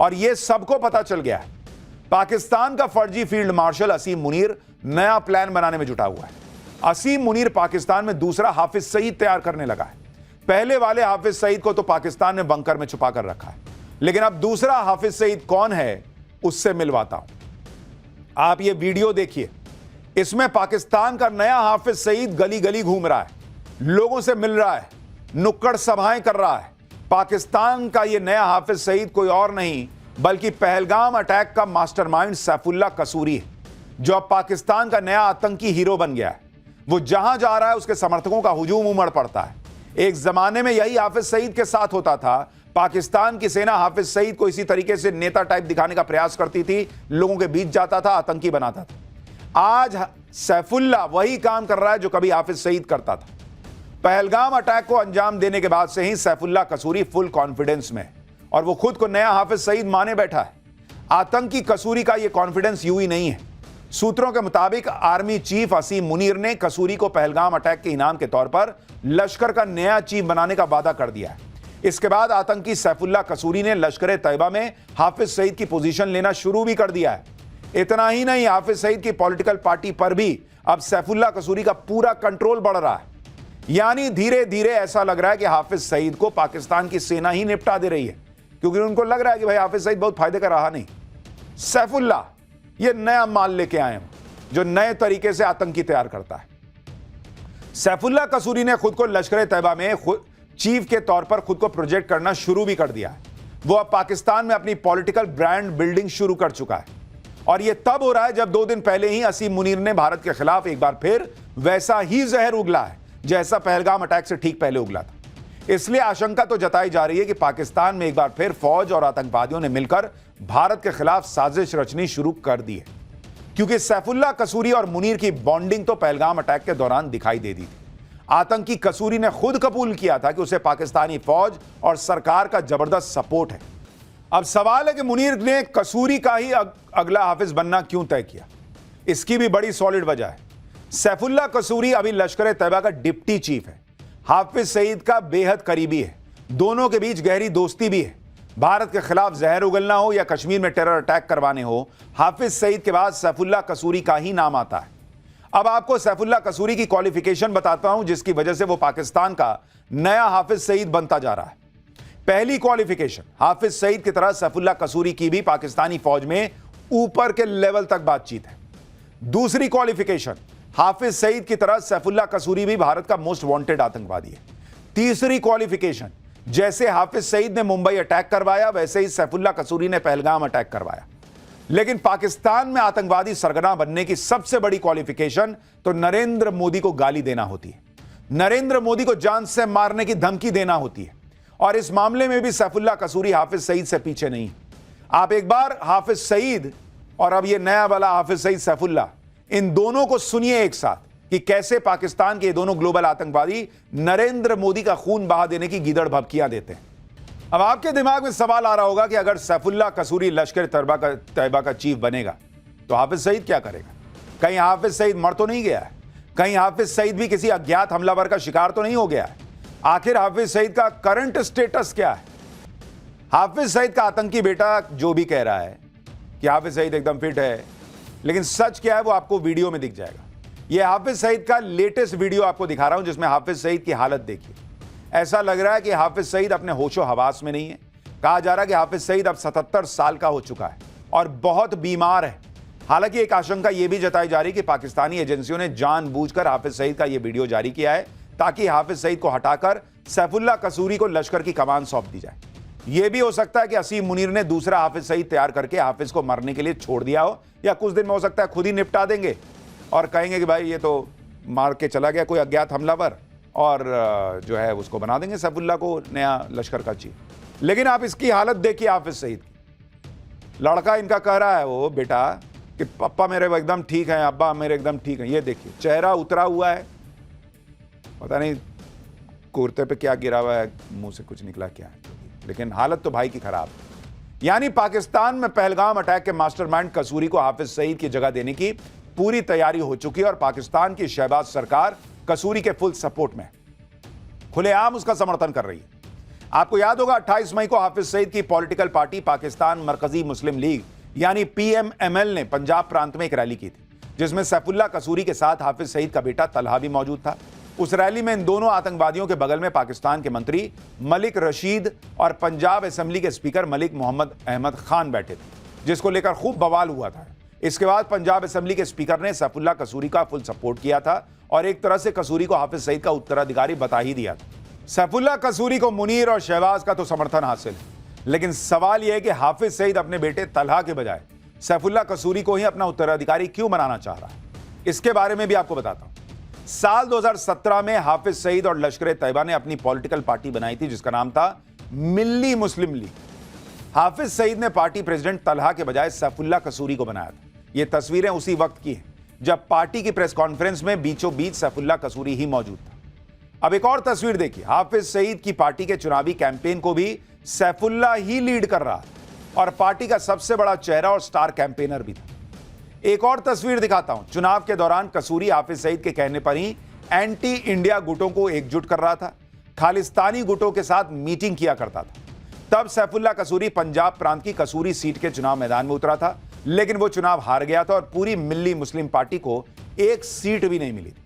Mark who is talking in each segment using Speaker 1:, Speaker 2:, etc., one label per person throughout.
Speaker 1: और यह सबको पता चल गया है। पाकिस्तान का फर्जी फील्ड मार्शल असीम मुनीर नया प्लान बनाने में जुटा हुआ है। असीम मुनीर पाकिस्तान में दूसरा हाफिज सईद तैयार करने लगा है। पहले वाले हाफिज सईद को तो पाकिस्तान ने बंकर में छुपा कर रखा है, लेकिन अब दूसरा हाफिज सईद कौन है उससे मिलवाता हूं। आप ये वीडियो देखिए। इसमें पाकिस्तान का नया हाफिज सईद गली गली घूम रहा है, लोगों से मिल रहा है, नुक्कड़ सभाएं कर रहा है। पाकिस्तान का यह नया हाफिज सईद कोई और नहीं बल्कि पहलगाम अटैक का मास्टरमाइंड सैफुल्लाह कसूरी है, जो अब पाकिस्तान का नया आतंकी हीरो बन गया है। वो जहां जा रहा है उसके समर्थकों का हुजूम उमड़ पड़ता है। एक जमाने में यही हाफिज सईद के साथ होता था। पाकिस्तान की सेना हाफिज सईद को इसी तरीके से नेता टाइप दिखाने का प्रयास करती थी, लोगों के बीच जाता था, आतंकी बनाता था। आज सैफुल्लाह वही काम कर रहा है जो कभी हाफिज सईद करता था। पहलगाम अटैक को अंजाम देने के बाद से ही सैफुल्लाह कसूरी फुल कॉन्फिडेंस में और वो खुद को नया हाफिज सईद माने बैठा है। आतंकी कसूरी का यह कॉन्फिडेंस यूं ही नहीं है। सूत्रों के मुताबिक आर्मी चीफ असीम मुनीर ने कसूरी को पहलगाम अटैक के इनाम के तौर पर लश्कर का नया चीफ बनाने का वादा कर दिया है। इसके बाद आतंकी सैफुल्लाह कसूरी ने लश्कर तैयबा में हाफिज सईद की पोजीशन लेना शुरू भी कर दिया है। इतना ही नहीं, हाफिज सईद की पॉलिटिकल पार्टी पर भी अब सैफुल्लाह कसूरी का पूरा कंट्रोल बढ़ रहा है। यानी धीरे धीरे ऐसा लग रहा है कि हाफिज सईद को पाकिस्तान की सेना ही निपटा दे रही है, क्योंकि उनको लग रहा है कि भाई हाफिज सईद बहुत फायदे का रहा नहीं। सैफुल्लाह ये नया माल लेके आए हैं जो नए तरीके से आतंकी तैयार करता है। सैफुल्लाह कसूरी ने खुद को लश्कर तैयबा में चीफ के तौर पर खुद को प्रोजेक्ट करना शुरू भी कर दिया है। वो अब पाकिस्तान में अपनी पॉलिटिकल ब्रांड बिल्डिंग शुरू कर चुका है और यह तब हो रहा है जब 2 दिन पहले ही असीम मुनीर ने भारत के खिलाफ एक बार फिर वैसा ही जहर उगला है जैसा पहलगाम अटैक से ठीक पहले उगला था। इसलिए आशंका तो जताई जा रही है कि पाकिस्तान में एक बार फिर फौज और आतंकवादियों ने मिलकर भारत के खिलाफ साजिश रचनी शुरू कर दी है, क्योंकि सैफुल्लाह कसूरी और मुनीर की बॉन्डिंग तो पहलगाम अटैक के दौरान दिखाई दे दी थी। आतंकी कसूरी ने खुद कबूल किया था कि उसे पाकिस्तानी फौज और सरकार का जबरदस्त सपोर्ट है। अब सवाल है कि मुनीर ने कसूरी का ही अगला हाफिज बनना क्यों तय किया। इसकी भी बड़ी सॉलिड वजह है। सैफुल्लाह कसूरी अभी लश्कर तैयबा का डिप्टी चीफ है, हाफिज सईद का बेहद करीबी है, दोनों के बीच गहरी दोस्ती भी है। भारत के खिलाफ जहर उगलना हो या कश्मीर में टेरर अटैक करवाने हो, हाफिज सईद के बाद सैफुल्लाह कसूरी का ही नाम आता है। अब आपको सैफुल्लाह कसूरी की क्वालिफिकेशन बताता हूं जिसकी वजह से वो पाकिस्तान का नया हाफिज सईद बनता जा रहा है। पहली क्वालिफिकेशन, हाफिज सईद की तरह सैफुल्लाह कसूरी की भी पाकिस्तानी फौज में ऊपर के लेवल तक बातचीत है। दूसरी क्वालिफिकेशन, हाफिज सईद की तरह सैफुल्लाह कसूरी भी भारत का मोस्ट वांटेड आतंकवादी है। तीसरी क्वालिफिकेशन, जैसे हाफिज सईद ने मुंबई अटैक करवाया वैसे ही सैफुल्लाह कसूरी ने पहलगाम अटैक करवाया। लेकिन पाकिस्तान में आतंकवादी सरगना बनने की सबसे बड़ी क्वालिफिकेशन तो नरेंद्र मोदी को गाली देना होती है, नरेंद्र मोदी को जान से मारने की धमकी देना होती है। और इस मामले में भी सैफुल्लाह कसूरी हाफिज सईद से पीछे नहीं। आप एक बार हाफिज सईद और अब यह नया वाला हाफिज सईद सैफुल्लाह, इन दोनों को सुनिए एक साथ कि कैसे पाकिस्तान के दोनों ग्लोबल आतंकवादी नरेंद्र मोदी का खून बहा देने की गीदड़ भभकियां देते हैं। अब आपके दिमाग में सवाल आ रहा होगा कि अगर सैफुल्लाह कसूरी लश्कर तैयबा का चीफ बनेगा तो हाफिज सईद क्या करेगा? कहीं हाफिज सईद मर तो नहीं गया है? कहीं हाफिज सईद भी किसी अज्ञात हमलावर का शिकार तो नहीं हो गया है? आखिर हाफिज सईद का करंट स्टेटस क्या है? हाफिज सईद का आतंकी बेटा जो भी कह रहा है कि हाफिज सईद एकदम फिट है, लेकिन सच क्या है वो आपको वीडियो में दिख जाएगा। यह हाफिज सईद का लेटेस्ट वीडियो आपको दिखा रहा हूं जिसमें हाफिज सईद की हालत देखिए। ऐसा लग रहा है कि हाफिज सईद अपने होशो हवास में नहीं है। कहा जा रहा है कि हाफिज सईद अब 77 साल का हो चुका है और बहुत बीमार है। हालांकि एक आशंका यह भी जताई जा रही है कि पाकिस्तानी एजेंसियों ने जानबूझकर हाफिज सईद का यह वीडियो जारी किया है ताकि हाफिज सईद को हटाकर सैफुल्लाह कसूरी को लश्कर की कमान सौंप दी जाए। यह भी हो सकता है कि असीम मुनीर ने दूसरा हाफिज सईद तैयार करके हाफिज को मरने के लिए छोड़ दिया हो, या कुछ दिन में हो सकता है खुद ही निपटा देंगे और कहेंगे कि भाई ये तो मार के चला गया कोई अज्ञात हमलावर, और जो है उसको बना देंगे सैफुल्लाह को नया लश्कर का चीफ। लेकिन आप इसकी हालत देखिए हाफिज सईद की। लड़का इनका कह रहा है वो बेटा कि पापा मेरे एकदम ठीक हैं, अब्बा मेरे एकदम ठीक हैं। ये देखिए चेहरा उतरा हुआ है, पता नहीं कुर्ते पे क्या गिरा हुआ है, मुंह से कुछ निकला क्या है, लेकिन हालत तो भाई की खराब है। यानी पाकिस्तान में पहलगाम अटैक के मास्टरमाइंड कसूरी को हाफिज सईद की जगह देने की पूरी तैयारी हो चुकी है और पाकिस्तान की शहबाज सरकार कसूरी के फुल सपोर्ट में खुलेआम उसका समर्थन कर रही है। आपको याद होगा 28 मई को हाफिज सईद की पॉलिटिकल पार्टी पाकिस्तान मरकजी मुस्लिम लीग यानी पीएमएमएल ने पंजाब प्रांत में एक रैली की थी, जिसमें सैफुल्लाह कसूरी के साथ हाफिज सईद का बेटा तलहा भी मौजूद था। उस रैली में इन दोनों आतंकवादियों के बगल में पाकिस्तान के मंत्री मलिक रशीद और पंजाब असेंबली के स्पीकर मलिक मोहम्मद अहमद खान बैठे थे, जिसको लेकर खूब बवाल हुआ था। इसके बाद पंजाब असेंबली के स्पीकर ने सैफुल्लाह कसूरी का फुल सपोर्ट किया था और एक तरह से कसूरी को हाफिज सईद का उत्तराधिकारी बता ही दिया था। सैफुल्लाह कसूरी को मुनीर और शहबाज का तो समर्थन हासिल है, लेकिन सवाल यह है कि हाफिज सईद अपने बेटे तलहा के बजाय सैफुल्लाह कसूरी को ही अपना उत्तराधिकारी क्यों बनाना चाह रहा है। इसके बारे में भी आपको बताता हूं। साल 2017 में हाफिज सईद और लश्कर-ए-तैयबा ने अपनी पॉलिटिकल पार्टी बनाई थी, जिसका नाम था मिल्ली मुस्लिम लीग। हाफिज सईद ने पार्टी प्रेसिडेंट तलहा के बजाय सैफुल्लाह कसूरी को बनाया था। ये तस्वीरें उसी वक्त की हैं जब पार्टी की प्रेस कॉन्फ्रेंस में बीचों बीच सैफुल्लाह कसूरी ही मौजूद था। अब एक और तस्वीर देखिए, हाफिज सईद की पार्टी के चुनावी कैंपेन को भी सैफुल्लाह ही लीड कर रहा था और पार्टी का सबसे बड़ा चेहरा और स्टार कैंपेनर भी था। एक और तस्वीर दिखाता हूं। चुनाव के दौरान कसूरी हाफिज सईद के कहने पर ही एंटी इंडिया गुटों को एकजुट कर रहा था, खालिस्तानी गुटों के साथ मीटिंग किया करता था। तब सैफुल्लाह कसूरी पंजाब प्रांत की कसूरी सीट के चुनाव मैदान में उतरा था, लेकिन वो चुनाव हार गया था और पूरी मिल्ली मुस्लिम पार्टी को एक सीट भी नहीं मिली थी।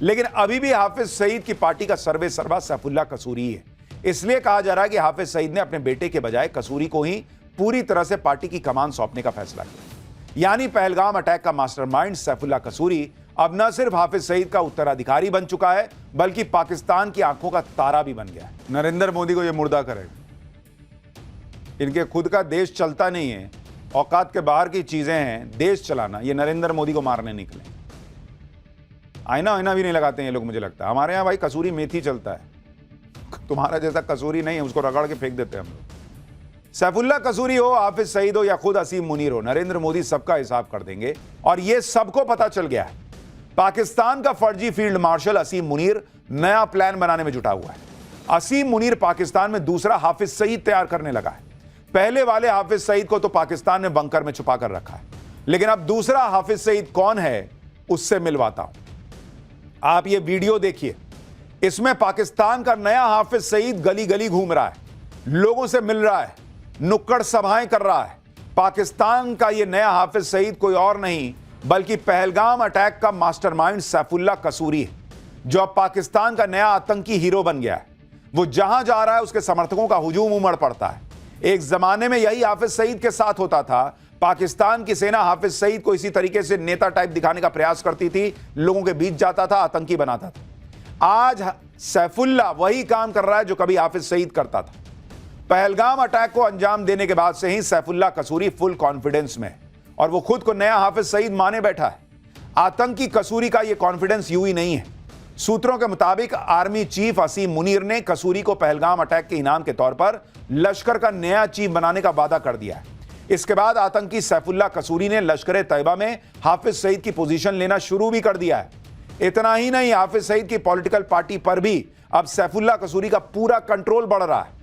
Speaker 1: लेकिन अभी भी हाफिज सईद की पार्टी का सर्वे सर्वा सैफुल्लाह कसूरी ही है। इसलिए कहा जा रहा है कि हाफिज सईद ने अपने बेटे के बजाय कसूरी को ही पूरी तरह से पार्टी की कमान सौंपने का फैसला किया। यानी पहलगाम अटैक का मास्टरमाइंड सैफुल्लाह कसूरी अब न सिर्फ हाफिज सईद का उत्तराधिकारी बन चुका है, बल्कि पाकिस्तान की आंखों का तारा भी बन गया है। नरेंद्र मोदी को यह मुर्दा करेगा। इनके खुद का देश चलता नहीं है, औकात के बाहर की चीजें हैं, देश चलाना। ये नरेंद्र मोदी को मारने निकले। आईना भी नहीं लगाते हैं ये लोग, मुझे लगता है। हमारे यहाँ भाई कसूरी मेथी चलता है, तुम्हारा जैसा कसूरी नहीं है, उसको रगड़ के फेंक देते हैं हम लोग। सैफुल्लाह कसूरी हो, हाफिज सईद हो या खुद असीम मुनीर हो, नरेंद्र मोदी सबका हिसाब कर देंगे और ये सबको पता चल गया है। पाकिस्तान का फर्जी फील्ड मार्शल असीम मुनीर नया प्लान बनाने में जुटा हुआ है। असीम मुनीर पाकिस्तान में दूसरा हाफिज सईद तैयार करने लगा है। पहले वाले हाफिज सईद को तो पाकिस्तान ने बंकर में छुपा कर रखा है, लेकिन अब दूसरा हाफिज सईद कौन है उससे मिलवाता हूं। आप ये वीडियो देखिए, इसमें पाकिस्तान का नया हाफिज सईद गली गली घूम रहा है, लोगों से मिल रहा है, नुक्कड़ सभाएं कर रहा है। पाकिस्तान का ये नया हाफिज सईद कोई और नहीं बल्कि पहलगाम अटैक का मास्टरमाइंड सैफुल्लाह कसूरी है, जो अब पाकिस्तान का नया आतंकी हीरो बन गया है। वो जहां जा रहा है उसके समर्थकों का हुजूम उमड़ पड़ता है। एक जमाने में यही हाफिज सईद के साथ होता था। पाकिस्तान की सेना हाफिज सईद को इसी तरीके से नेता टाइप दिखाने का प्रयास करती थी, लोगों के बीच जाता था, आतंकी बनाता था। आज सैफुल्लाह वही काम कर रहा है जो कभी हाफिज सईद करता था। पहलगाम अटैक को अंजाम देने के बाद से ही सैफुल्लाह कसूरी फुल कॉन्फिडेंस में और वो खुद को नया हाफिज सईद माने बैठा है। आतंकी कसूरी का ये कॉन्फिडेंस यूं ही नहीं है। सूत्रों के मुताबिक आर्मी चीफ असीम मुनीर ने कसूरी को पहलगाम अटैक के इनाम के तौर पर लश्कर का नया चीफ बनाने का वादा कर दिया है। इसके बाद आतंकी सैफुल्लाह कसूरी ने लश्कर-ए-तैयबा में हाफिज सईद की पोजीशन लेना शुरू भी कर दिया है। इतना ही नहीं, हाफिज सईद की पॉलिटिकल पार्टी पर भी अब सैफुल्लाह कसूरी का पूरा कंट्रोल बढ़ रहा है।